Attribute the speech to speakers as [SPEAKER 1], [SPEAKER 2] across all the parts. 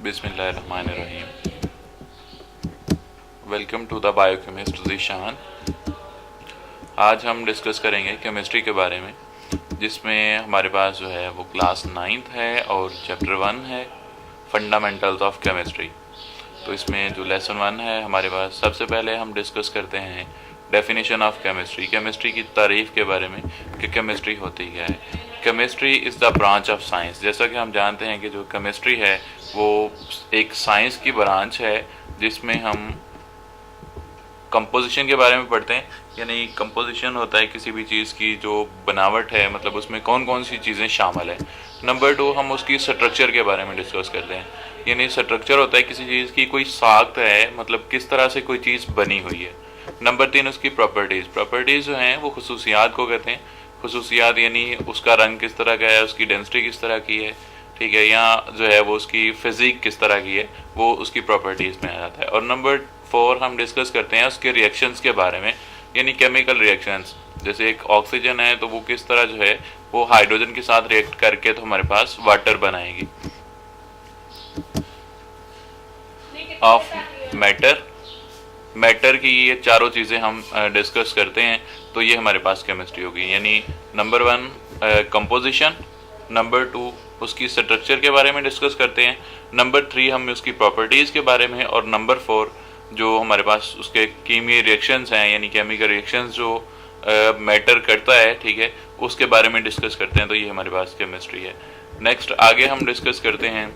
[SPEAKER 1] बिस्मिल्लाहिर्रहमानिर्रहीम। Welcome to the biochemist Zeeshan. आज हम डिस्कस करेंगे केमिस्ट्री के बारे में, जिसमें हमारे पास जो है वो क्लास 9th है और चैप्टर 1 है, फंडामेंटल्स ऑफ केमिस्ट्री। तो इसमें जो लेसन 1 है हमारे पास, सबसे पहले हम डिस्कस करते हैं डेफिनेशन ऑफ केमिस्ट्री, केमिस्ट्री की तारीफ़ के बारे में कि केमिस्ट्री होती क्या है। Chemistry is the branch of science. जैसा कि हम जानते हैं कि जो केमिस्ट्री है वो एक साइंस की ब्रांच है, जिसमें हम कंपोजिशन के बारे में पढ़ते हैं। यानी कंपोजिशन होता है किसी भी चीज़ की जो बनावट है, मतलब उसमें कौन कौन सी चीज़ें शामिल है। नंबर 2 हम उसकी स्ट्रक्चर के बारे में डिस्कस करते हैं। यानी स्ट्रक्चर होता है किसी चीज़ की कोई साख्त है, मतलब किस तरह से कोई चीज़ बनी हुई है। नंबर 3 उसकी प्रॉपर्टीज़। प्रॉपर्टीज़ जो हैं वो खुसूसियात को कहते हैं। खुसूसियात यानी उसका रंग किस तरह का है, उसकी डेंसिटी किस तरह की है, ठीक है, या जो है वो उसकी फिजिक किस तरह की है, वो उसकी प्रॉपर्टीज़ में आ जाता है। और नंबर 4 हम डिस्कस करते हैं उसके रिएक्शंस के बारे में, यानी केमिकल रिएक्शंस। जैसे एक ऑक्सीजन है तो वो किस तरह जो है वो हाइड्रोजन के साथ रिएक्ट करके तो हमारे पास वाटर बनाएगी। ऑफ मैटर, मैटर की ये चारों चीज़ें हम डिस्कस करते हैं, तो ये हमारे पास केमिस्ट्री होगी। यानी नंबर 1 कंपोजिशन, नंबर 2 उसकी स्ट्रक्चर के बारे में डिस्कस करते हैं, नंबर 3 हम उसकी प्रॉपर्टीज़ के बारे में, और नंबर 4 जो हमारे पास उसके कीमियाई रिएक्शंस हैं, यानी केमिकल रिएक्शंस जो मैटर करता है, ठीक है, उसके बारे में डिस्कस करते हैं। तो ये हमारे पास केमिस्ट्री है। नेक्स्ट आगे हम डिस्कस करते हैं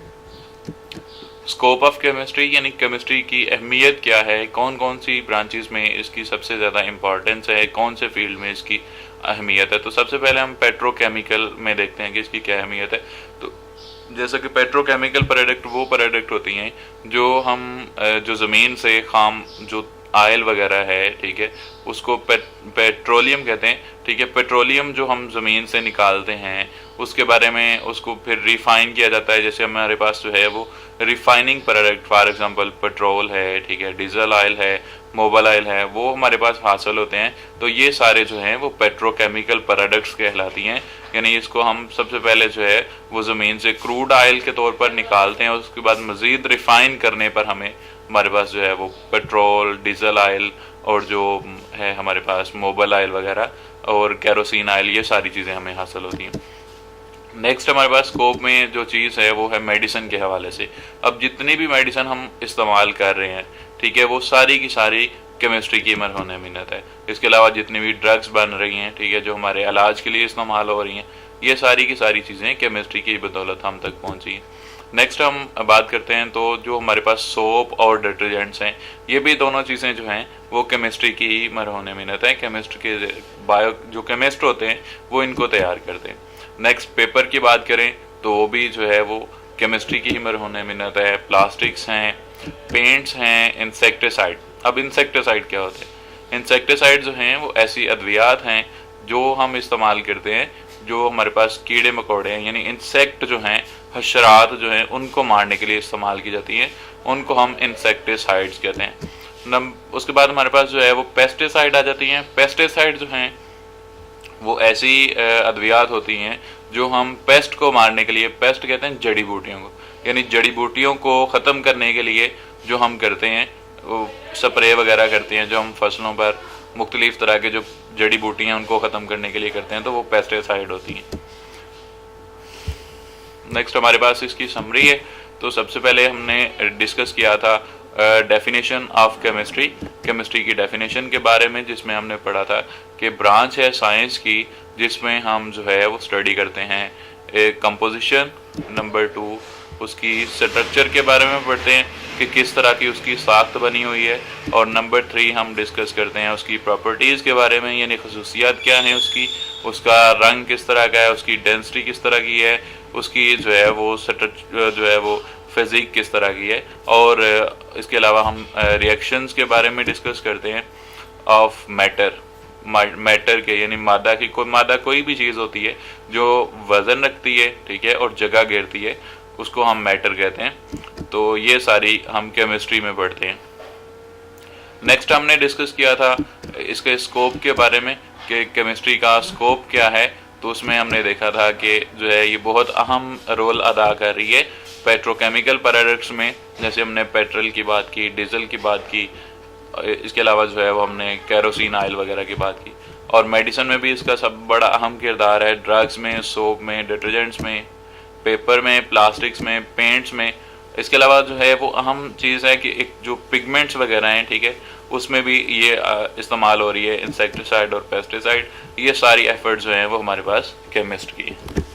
[SPEAKER 1] स्कोप ऑफ केमिस्ट्री, यानी केमिस्ट्री की अहमियत क्या है, कौन कौन सी ब्रांचेस में इसकी सबसे ज़्यादा इम्पॉर्टेंस है, कौन से फील्ड में इसकी अहमियत है। तो सबसे पहले हम पेट्रोकेमिकल में देखते हैं कि इसकी क्या अहमियत है। तो जैसा कि पेट्रोकेमिकल प्रोडक्ट वो प्रोडक्ट होती हैं जो हम जो ज़मीन से खाम जो आयल वगैरह है, ठीक है, उसको पेट्रोलियम कहते हैं, ठीक है। पेट्रोलियम जो हम ज़मीन से निकालते हैं उसके बारे में उसको फिर रिफ़ाइन किया जाता है। जैसे हमारे पास जो है वो refining product, for example petrol है, ठीक है, डीजल ऑयल है, मोबाइल ऑयल है, वो हमारे पास हासिल होते हैं। तो ये सारे जो हैं वो पेट्रोकेमिकल प्रोडक्ट्स कहलाती हैं। यानी इसको हम सबसे पहले जो है वो ज़मीन से क्रूड ऑयल के तौर पर निकालते हैं, उसके बाद मज़ीद रिफ़ाइन करने पर हमें हमारे पास जो है वो पेट्रोल, डीजल ऑयल और जो है हमारे पास मोबाइल ऑयल वगैरह और केरोसिन ऑयल, ये सारी चीज़ें हमें हासिल होती हैं। नेक्स्ट हमारे पास स्कोप में जो चीज़ है वो है मेडिसिन के हवाले से। अब जितनी भी मेडिसिन हम इस्तेमाल कर रहे हैं, ठीक है, वो सारी की सारी केमिस्ट्री की मरहून मिन्नत है। इसके अलावा जितनी भी ड्रग्स बन रही हैं, ठीक है, जो हमारे इलाज के लिए इस्तेमाल हो रही हैं, ये सारी की सारी चीज़ें केमिस्ट्री की बदौलत हम तक पहुँची हैं। नेक्स्ट हम बात करते हैं तो जो हमारे पास सोप और डिटर्जेंट्स हैं, ये भी दोनों चीज़ें जो हैं वो केमिस्ट्री की ही मरहून मिन्नत है। केमिस्ट के जो केमिस्ट होते हैं वो इनको तैयार करते हैं। नेक्स्ट पेपर की बात करें तो वो भी जो है वो केमिस्ट्री की ही मरहून मिन्नत है। प्लास्टिक्स हैं, पेंट्स हैं, इंसेक्टिसाइड। अब इंसेक्टिसाइड क्या होते हैं? इंसेक्टिसाइड जो हैं वो ऐसी अद्वियात हैं जो हम इस्तेमाल करते हैं जो हमारे पास कीड़े मकोड़े हैं, यानी इंसेक्ट जो हैं, हशरात जो हैं, उनको मारने के लिए इस्तेमाल की जाती हैं, उनको हम इंसेक्टिसाइड्स कहते हैं। उसके बाद हमारे पास जो है वो पेस्टिसाइड आ जाती हैं। पेस्टिसाइड जो हैं वो ऐसी अद्वियात होती हैं जो हम पेस्ट को मारने के लिए, पेस्ट कहते हैं जड़ी बूटियों को, यानी जड़ी बूटियों को ख़त्म करने के लिए जो हम करते हैं वो स्प्रे वगैरह करते हैं, जो हम फसलों पर मुख्तलिफ तरह के जो जड़ी बूटियाँ उनको ख़त्म करने के लिए करते हैं, तो वो पेस्टिसाइड होती हैं। नेक्स्ट हमारे पास इसकी समरी है। तो सबसे पहले हमने डिस्कस किया था डेफिनेशन ऑफ केमिस्ट्री, केमिस्ट्री की डेफिनेशन के बारे में, जिसमें हमने पढ़ा था कि ब्रांच है साइंस की जिसमें हम जो है वो स्टडी करते हैं एक कंपोजिशन, नंबर 2 उसकी स्ट्रक्चर के बारे में पढ़ते हैं कि किस तरह की उसकी साख्त बनी हुई है, और नंबर 3 हम डिस्कस करते हैं उसकी प्रॉपर्टीज़ के बारे में, यानी खसूसियात क्या हैं उसकी, उसका रंग किस तरह का है, उसकी डेंसिटी किस तरह की है, उसकी जो है वो जो है वो फिजिक किस तरह की है, और इसके अलावा हम रिएक्शंस के बारे में डिस्कस करते हैं ऑफ मैटर, मैटर के, यानी मादा की मादा कोई भी चीज़ होती है जो वज़न रखती है, ठीक है, और जगह घेरती है, उसको हम मैटर कहते हैं। तो ये सारी हम केमिस्ट्री में पढ़ते हैं। नेक्स्ट हमने डिस्कस किया था इसके स्कोप के बारे में कि केमिस्ट्री का स्कोप क्या है। तो उसमें हमने देखा था कि जो है ये बहुत अहम रोल अदा कर रही है पेट्रोकेमिकल प्रोडक्ट्स में जैसे हमने पेट्रोल की बात की, डीजल की बात की, इसके अलावा जो है वो हमने केरोसिन ऑयल वगैरह की बात की। और मेडिसिन में भी इसका सब बड़ा अहम किरदार है, ड्रग्स में, सोप में, डिटर्जेंट्स में, पेपर में, प्लास्टिक्स में, पेंट्स में। इसके अलावा जो है वो अहम चीज़ है कि एक जो पिगमेंट्स वगैरह हैं, ठीक है, उसमें भी ये इस्तेमाल हो रही है, इंसेक्टिसाइड और पेस्टिसाइड। ये सारी एफर्ट जो हैं वो हमारे पास केमिस्ट की है।